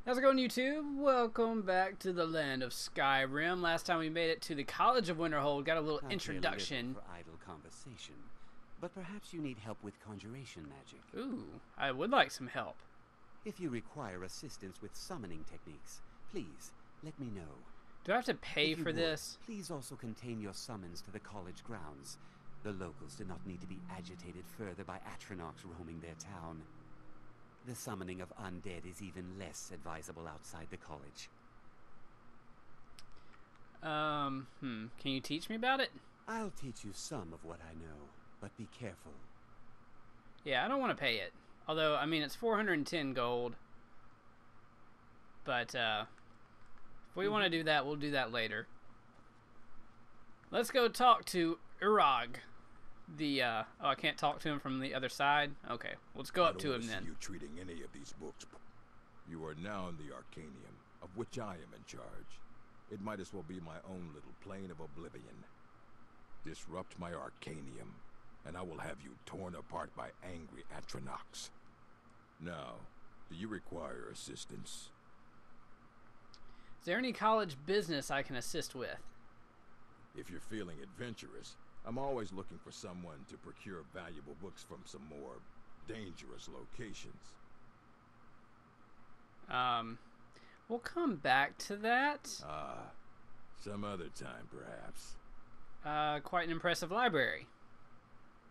How's it going, YouTube? Welcome back to the land of Skyrim. Last time we made it to the College of Winterhold, got a little I care introduction. little for idle conversation, but perhaps you need help with conjuration magic. Ooh, I would like some help. If you require assistance with summoning techniques, please let me know. Do I have to pay If you for would, this? Please also contain your summons to the college grounds. The locals do not need to be agitated further by Atronachs roaming their town. The summoning of undead is even less advisable outside the college. Can you teach me about it? I'll teach you some of what I know, but be careful. Yeah, I don't want to pay it. Although, I mean, it's 410 gold. But, if we want to do that, we'll do that later. Let's go talk to Urag. Oh, I can't talk to him from the other side? Okay, let's go up to him then. You treating any of these books. You are now in the Arcanium, of which I am in charge. It might as well be my own little plane of oblivion. Disrupt my Arcanium, and I will have you torn apart by angry Atronachs. Now, do you require assistance? Is there any college business I can assist with? If you're feeling adventurous, I'm always looking for someone to procure valuable books from some more dangerous locations. We'll come back to that. Some other time, perhaps. Quite an impressive library.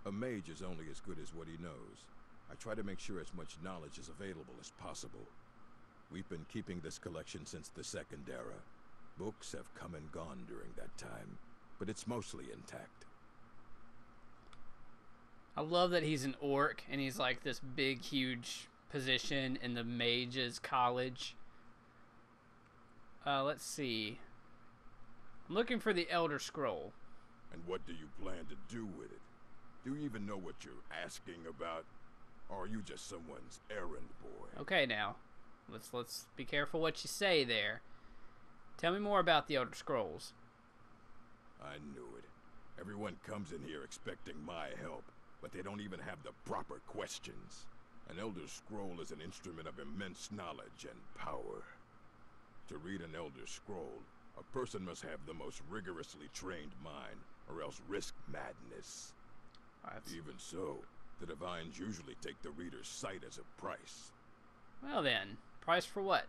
A mage is only as good as what he knows. I try to make sure as much knowledge is available as possible. We've been keeping this collection since the Second Era. Books have come and gone during that time, but it's mostly intact. I love that he's an orc and he's like this big, huge position in the mage's college. Let's see. I'm looking for the Elder Scroll. And what do you plan to do with it? Do you even know what you're asking about? Or are you just someone's errand boy? Okay, now. Let's be careful what you say there. Tell me more about the Elder Scrolls. I knew it. Everyone comes in here expecting my help, but they don't even have the proper questions. An Elder Scroll is an instrument of immense knowledge and power. To read an Elder Scroll, a person must have the most rigorously trained mind, or else risk madness. Even so, the divines usually take the reader's sight as a price. Well then, price for what?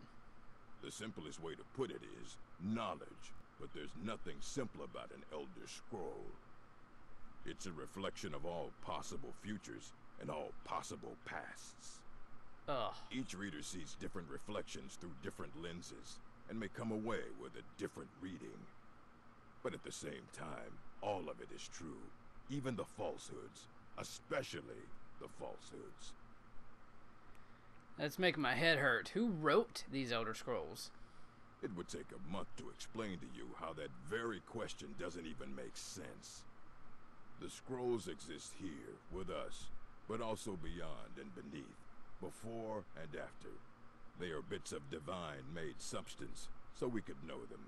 The simplest way to put it is knowledge, but there's nothing simple about an Elder Scroll. It's a reflection of all possible futures and all possible pasts. Ugh. Each reader sees different reflections through different lenses and may come away with a different reading. But at the same time, all of it is true, even the falsehoods, especially the falsehoods. That's making my head hurt. Who wrote these Elder Scrolls? It would take a month to explain to you how that very question doesn't even make sense. The scrolls exist here, with us, but also beyond and beneath, before and after. They are bits of divine-made substance, so we could know them.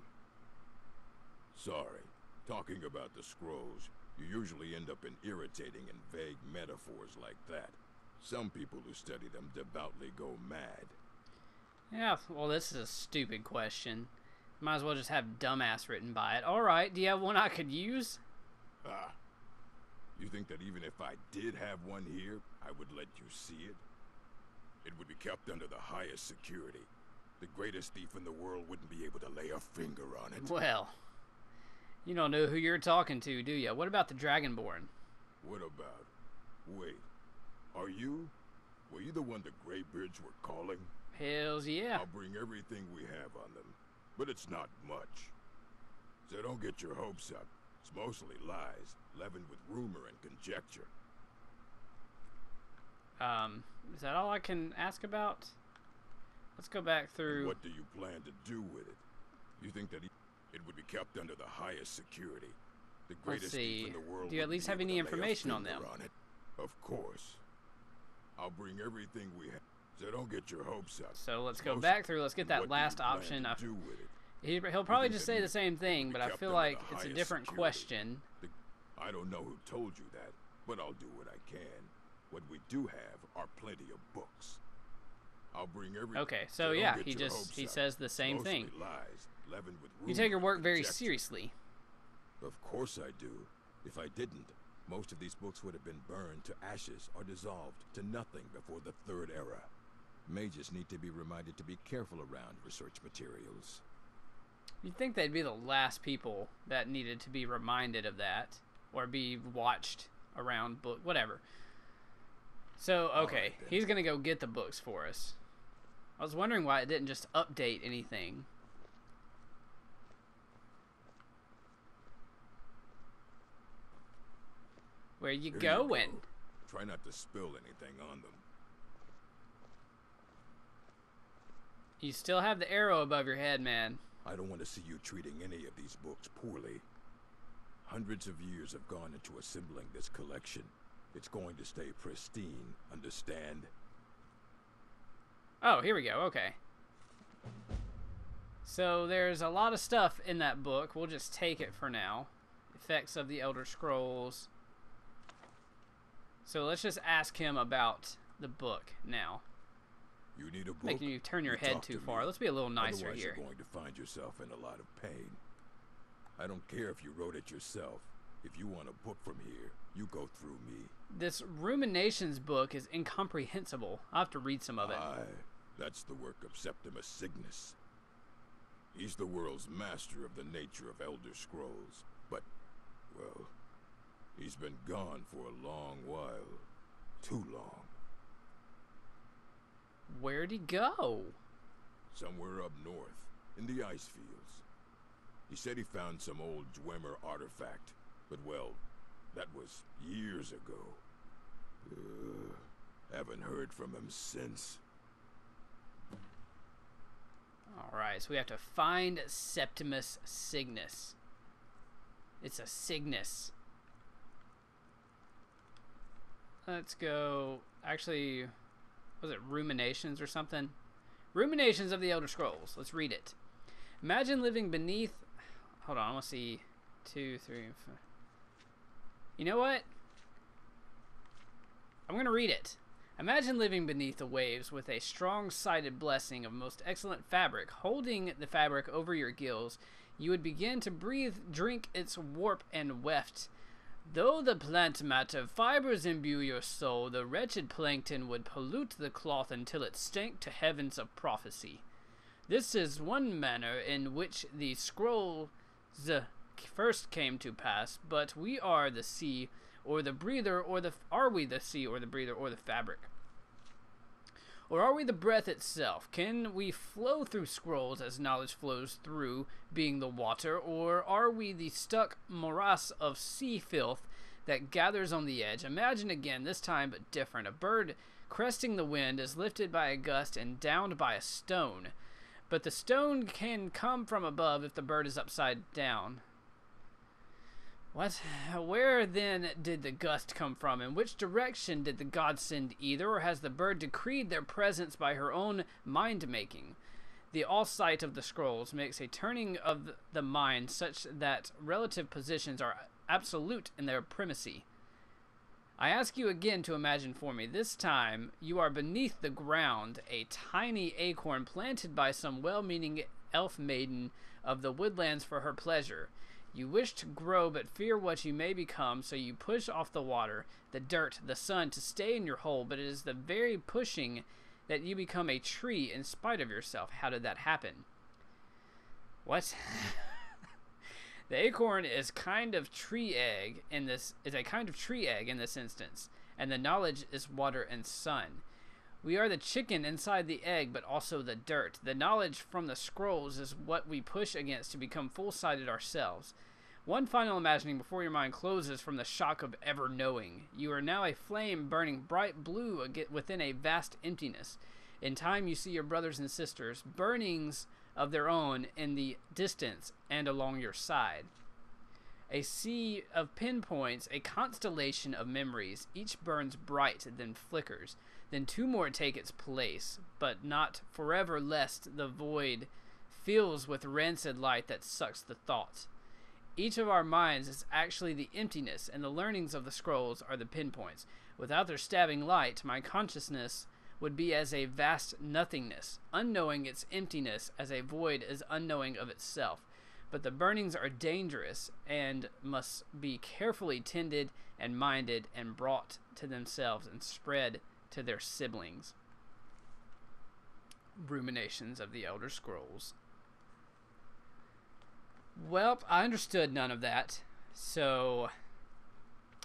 Sorry, talking about the scrolls, you usually end up in irritating and vague metaphors like that. Some people who study them devoutly go mad. Yeah, well, this is a stupid question. Might as well just have dumbass written by it. Alright, do you have one I could use? You think that even if I did have one here, I would let you see it? It would be kept under the highest security. The greatest thief in the world wouldn't be able to lay a finger on it. Well, you don't know who you're talking to, do you? What about the Dragonborn? What about? Wait, are you? Were you the one the Greybeards were calling? Hells yeah. I'll bring everything we have on them, but it's not much. So don't get your hopes up. It's mostly lies, leavened with rumor and conjecture. Is that all I can ask about? Let's go back through. And what do you plan to do with it? You think that it would be kept under the highest security? The greatest thief in the world. Do you at least have any information on them? On it? Of course. I'll bring everything we have. So don't get your hopes up. So let's go back through. Let's get that last option. He'll probably just say the same thing, but I feel like it's a different question. I don't know who told you that, but I'll do what I can. What we do have are plenty of books. I'll bring everything. Okay, so don't yeah, get he your hopes he up. says the same Mostly thing. Lies, leavened with You take your rumor work and very conjecture. seriously. Of course I do. If I didn't, most of these books would have been burned to ashes or dissolved to nothing before the Third Era. Mages need to be reminded to be careful around research materials. You'd think they'd be the last people that needed to be reminded of that, or be watched around book, whatever. So, okay, right, then. he's gonna go get the books for us. I was wondering why it didn't just update anything. Where you Here going? go. Try not to spill anything on them. You still have the arrow above your head, man. I don't want to see you treating any of these books poorly. Hundreds of years have gone into assembling this collection. It's going to stay pristine, understand? Oh, here we go. Okay. So there's a lot of stuff in that book. We'll just take it for now. Effects of the Elder Scrolls. So let's just ask him about the book now. You need a book? Making you turn your You head talk too to far. me. Let's be a little nicer Otherwise here. you're going to find yourself in a lot of pain. I don't care if you wrote it yourself. If you want a book from here, you go through me. This Ruminations book is incomprehensible. I'll have to read some of it. Aye, that's the work of Septimus Cygnus. He's the world's master of the nature of Elder Scrolls. But, well, he's been gone for a long while. Too long. Where'd he go? Somewhere up north, in the ice fields. He said he found some old Dwemer artifact, but well, that was years ago. Haven't heard from him since. Alright, so we have to find Septimus Cygnus. It's a Cygnus. Let's go. Actually, was it Ruminations or something? Ruminations of the Elder Scrolls. Let's read it. Imagine living beneath. Hold on, I want to see 2, 3, 4. You know what? I'm going to read it. Imagine living beneath the waves with a strong-sided blessing of most excellent fabric. Holding the fabric over your gills, you would begin to breathe, drink its warp and weft. Though the plant matter fibers imbue your soul, the wretched plankton would pollute the cloth until it stank to heavens of prophecy. This is one manner in which the scrolls first came to pass, but we are the sea, or the breather, are we the sea, or the breather, or the fabric? Or are we the breath itself? Can we flow through scrolls as knowledge flows through, being the water, or are we the stuck morass of sea filth that gathers on the edge? Imagine again, this time but different. A bird cresting the wind is lifted by a gust and downed by a stone. But the stone can come from above if the bird is upside down. What? Where then did the gust come from? In which direction did the gods send either? Or has the bird decreed their presence by her own mind-making? The all-sight of the scrolls makes a turning of the mind such that relative positions are absolute in their primacy. I ask you again to imagine for me. This time you are beneath the ground, a tiny acorn planted by some well-meaning elf maiden of the woodlands for her pleasure. You wish to grow but fear what you may become, so you push off the water, the dirt, the sun to stay in your hole, but it is the very pushing that you become a tree in spite of yourself. How did that happen? What? The acorn is kind of tree egg in this instance, and the knowledge is water and sun. We are the chicken inside the egg, but also the dirt. The knowledge from the scrolls is what we push against to become full-sided ourselves. One final imagining before your mind closes from the shock of ever knowing. You are now a flame burning bright blue within a vast emptiness. In time you see your brothers and sisters, burnings of their own in the distance and along your side. A sea of pinpoints, a constellation of memories. Each burns bright, then flickers. Then two more take its place, but not forever, lest the void fills with rancid light that sucks the thought. Each of our minds is actually the emptiness, and the learnings of the scrolls are the pinpoints. Without their stabbing light, my consciousness would be as a vast nothingness, unknowing its emptiness, as a void is unknowing of itself. But the burnings are dangerous and must be carefully tended and minded and brought to themselves and spread to their siblings. Ruminations of the Elder Scrolls. Well, I understood none of that, so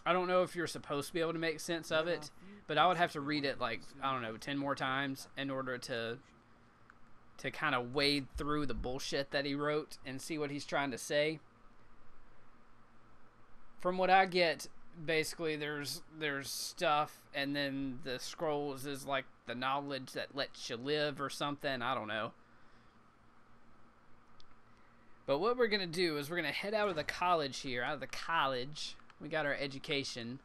I don't know if you're supposed to be able to make sense of it, but I would have to read it like, I don't know, 10 more times in order to kind of wade through the bullshit that he wrote and see what he's trying to say. From what I get, basically there's stuff, and then the scrolls is like the knowledge that lets you live or something. I don't know. But what we're going to do is we're going to head out of the college here. Out of the college. We got our education.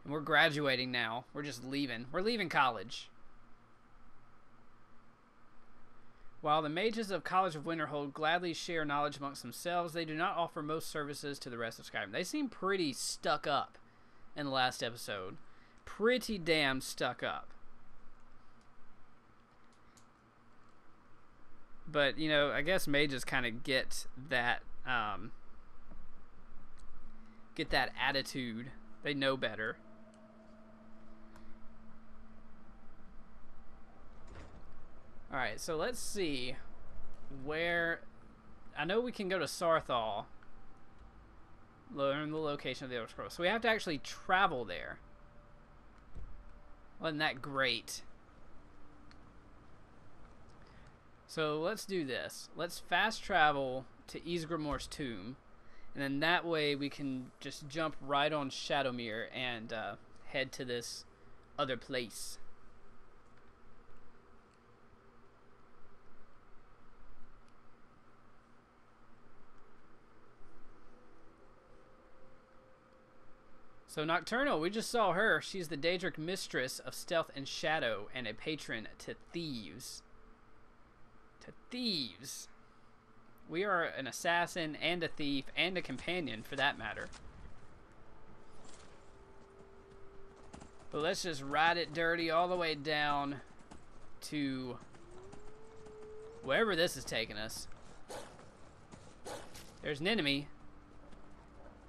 And we're graduating now. We're just leaving. We're leaving college. While the mages of College of Winterhold gladly share knowledge amongst themselves, they do not offer most services to the rest of Skyrim. They seem pretty stuck up in the last episode. Pretty damn stuck up. But, you know, I guess mages kind of get that attitude. They know better. Alright, so let's see where... I know we can go to Sarthal. Learn the location of the Elder Scrolls. So we have to actually travel there. Wasn't that great? So let's do this. Let's fast travel to Ysgramor's tomb. And then that way we can just jump right on Shadowmere and head to this other place. So Nocturnal, we just saw her. She's the Daedric mistress of stealth and shadow and a patron to thieves. To thieves. We are an assassin and a thief and a companion for that matter. But let's just ride it dirty all the way down to wherever this is taking us. There's an enemy.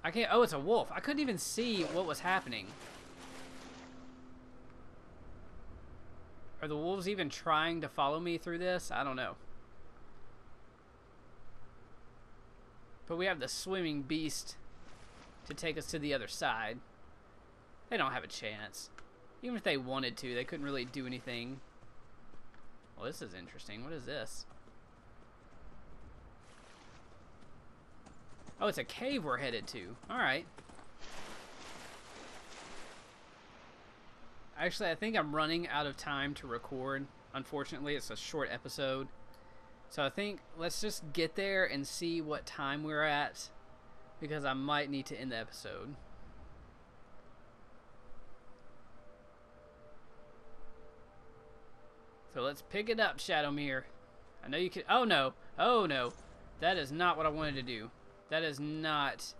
I can't... Oh, it's a wolf. I couldn't even see what was happening. Are the wolves even trying to follow me through this? I don't know. But we have the swimming beast to take us to the other side. They don't have a chance. Even if they wanted to, they couldn't really do anything. Well, this is interesting. What is this? Oh, it's a cave we're headed to. Alright. Actually, I think I'm running out of time to record. Unfortunately, it's a short episode. So I think let's just get there and see what time we're at, because I might need to end the episode. So let's pick it up, Shadowmere. I know you can... Oh no! Oh no! That is not what I wanted to do. That is not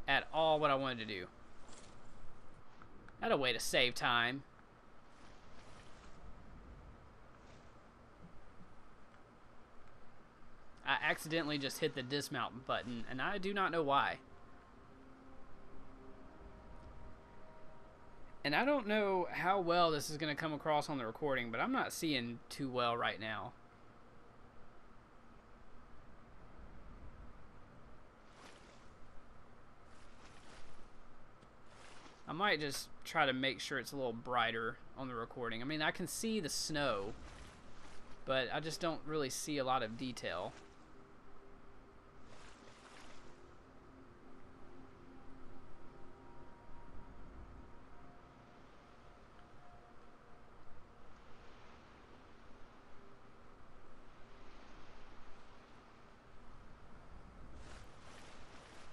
at all what I wanted to do. That's a way to save time. I accidentally just hit the dismount button, and I do not know why. And I don't know how well this is going to come across on the recording, but I'm not seeing too well right now. I might just try to make sure it's a little brighter on the recording. I mean, I can see the snow, but I just don't really see a lot of detail.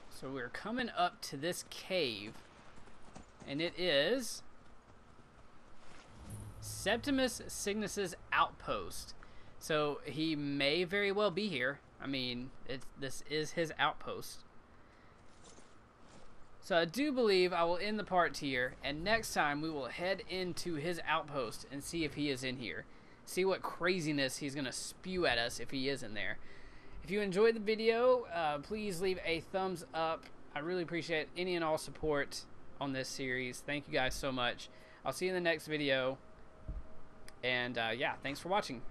So we're coming up to this cave, and it is Septimus Cygnus's outpost. So he may very well be here. I mean, this is his outpost. So I do believe I will end the part here, and next time we will head into his outpost and see if he is in here. See what craziness he's going to spew at us if he is in there. If you enjoyed the video, please leave a thumbs up. I really appreciate any and all support on this series. Thank you guys so much. I'll see you in the next video. And yeah, thanks for watching.